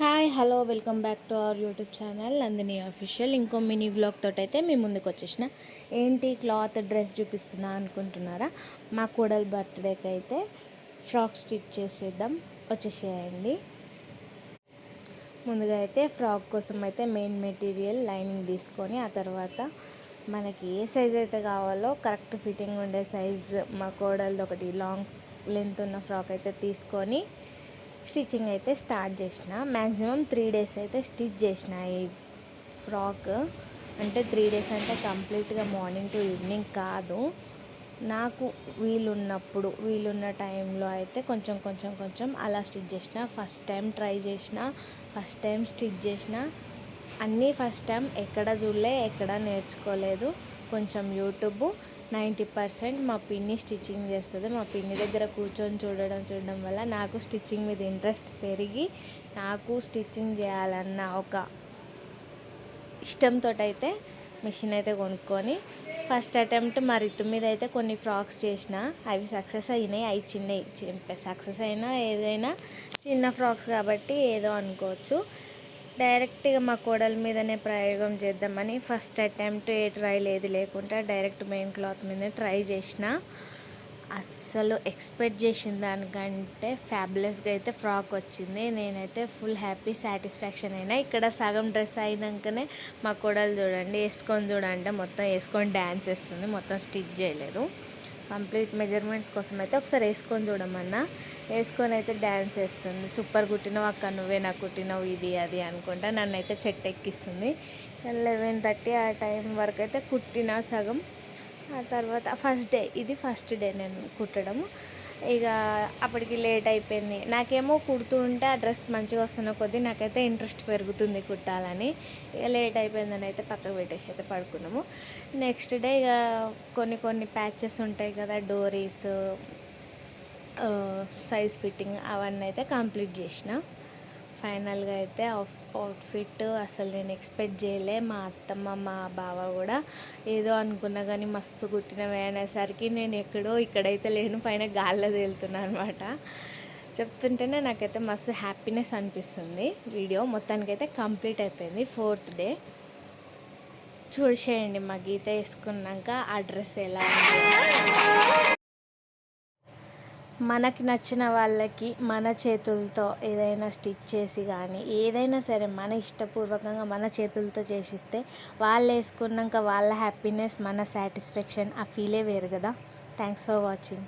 Hi hello welcome back to our YouTube channel Nandini official. ఇంకో mini vlog తోటి అయితే మీ ముందుకు వచ్చేసిన. ఏంటి క్లాత్ డ్రెస్ చూపిస్తున్నా అనుకుంటున్నారా? మా కోడలు బర్త్డేకి అయితే ఫ్రాక్ స్టిచ్ చేసేద్దాం, వచ్చేసేయండి. ముందుగా అయితే ఫ్రాక్ కోసం అయితే మెయిన్ మెటీరియల్ లైనింగ్ తీసుకొని, ఆ తర్వాత మనకి ఏ సైజ్ అయితే కావాలో కరెక్ట్ ఫిట్టింగ్ ఉండే సైజ్ మా కోడలది ఒకటి లాంగ్ లెంత్ ఉన్న ఫ్రాక్ అయితే తీసుకొని స్టిచ్చింగ్ అయితే స్టార్ట్ చేసిన. మ్యాక్సిమం 3 days అయితే స్టిచ్ చేసిన ఈ ఫ్రాక్. అంటే 3 days అంటే కంప్లీట్గా మార్నింగ్ టు ఈవినింగ్ కాదు, నాకు వీలున్న టైంలో అయితే కొంచెం అలా స్టిచ్ చేసిన. ఫస్ట్ టైం ట్రై చేసిన, ఫస్ట్ టైం స్టిచ్ చేసిన. అన్నీ ఫస్ట్ టైం, ఎక్కడ చూడలే, ఎక్కడ నేర్చుకోలేదు. కొంచెం యూట్యూబ్ 90% మా పిన్ని స్టిచ్చింగ్ చేస్తుంది. మా పిన్ని దగ్గర కూర్చొని చూడడం వల్ల నాకు స్టిచ్చింగ్ మీద ఇంట్రెస్ట్ పెరిగి, నాకు స్టిచ్చింగ్ చేయాలన్న ఒక ఇష్టంతో అయితే మిషన్ అయితే కొనుక్కొని ఫస్ట్ అటెంప్ట్ మా రితు మీద అయితే కొన్ని ఫ్రాక్స్ చేసిన. అవి సక్సెస్ అయినాయి. అవి చిన్నవి, సక్సెస్ అయినా ఏదైనా చిన్న ఫ్రాక్స్ కాబట్టి ఏదో అనుకోవచ్చు. డైరెక్ట్గా మా కోడల మీదనే ప్రయోగం చేద్దామని ఫస్ట్ అటెంప్ట్ ఏ ట్రై లేకుండా డైరెక్ట్ మెయిన్ క్లాత్ మీదనే ట్రై చేసిన. అస్సలు ఎక్స్పెక్ట్ చేసిన దానికంటే ఫ్యాబులస్గా అయితే ఫ్రాక్ వచ్చింది. నేనైతే ఫుల్ హ్యాపీ, సాటిస్ఫాక్షన్ అయినా. ఇక్కడ సగం డ్రెస్ అయినాకనే మా కోడలు చూడండి, వేసుకొని చూడంటే మొత్తం వేసుకొని డ్యాన్స్ వేస్తుంది, మొత్తం స్టిచ్ చేయలేదు. కంప్లీట్ మెజర్మెంట్స్ కోసం అయితే ఒకసారి వేసుకొని చూడమన్నా, వేసుకొని అయితే డ్యాన్స్ వేస్తుంది. సూపర్ కుట్టినావు అక్క, నువ్వే నాకు కుట్టినావు, ఇది అది అనుకుంటా నన్ను అయితే చెట్టు ఎక్కిస్తుంది. 11:30 ఆ టైం వరకు అయితే కుట్టిన సగం. ఆ తర్వాత ఫస్ట్ డే నేను కుట్టడము. ఇక అప్పటికి లేట్ అయిపోయింది. నాకేమో కుడుతూ ఉంటే ఆ డ్రెస్ మంచిగా వస్తున్న కొద్దీ నాకైతే ఇంట్రెస్ట్ పెరుగుతుంది కుట్టాలని. ఇక లేట్ అయిపోయిందని అయితే పక్కకు పెట్టేసి అయితే పడుకున్నాము. నెక్స్ట్ డే ఇక కొన్ని ప్యాచెస్ ఉంటాయి కదా, డోరీస్, సైజ్ ఫిట్టింగ్, అవన్నీ అయితే కంప్లీట్ చేసిన. ఫైనల్గా అయితే అవుట్ఫిట్ అసలు నేను ఎక్స్పెక్ట్ చేయలే. మా అత్తమ్మ, మా బావ కూడా ఏదో అనుకున్నా కానీ మస్తు కుట్టినవే అనేసరికి నేను ఇక్కడైతే లేను, పైన గాల్లో తేలుతున్నాను అనమాట. చెప్తుంటేనే నాకైతే మస్తు హ్యాపీనెస్ అనిపిస్తుంది. వీడియో మొత్తానికైతే కంప్లీట్ అయిపోయింది. 4th డే చూసేయండి. మా గీత వేసుకున్నాక ఆ డ్రెస్ ఎలా ఉంది. మనకి నచ్చిన వాళ్ళకి మన చేతులతో ఏదైనా స్టిచ్ చేసి కానీ ఏదైనా సరే మన ఇష్టపూర్వకంగా మన చేతులతో చేసిస్తే వాళ్ళు వేసుకున్నాక వాళ్ళ హ్యాపీనెస్, మన సాటిస్ఫాక్షన్, ఆ ఫీలే వేరు కదా. Thanks for watching.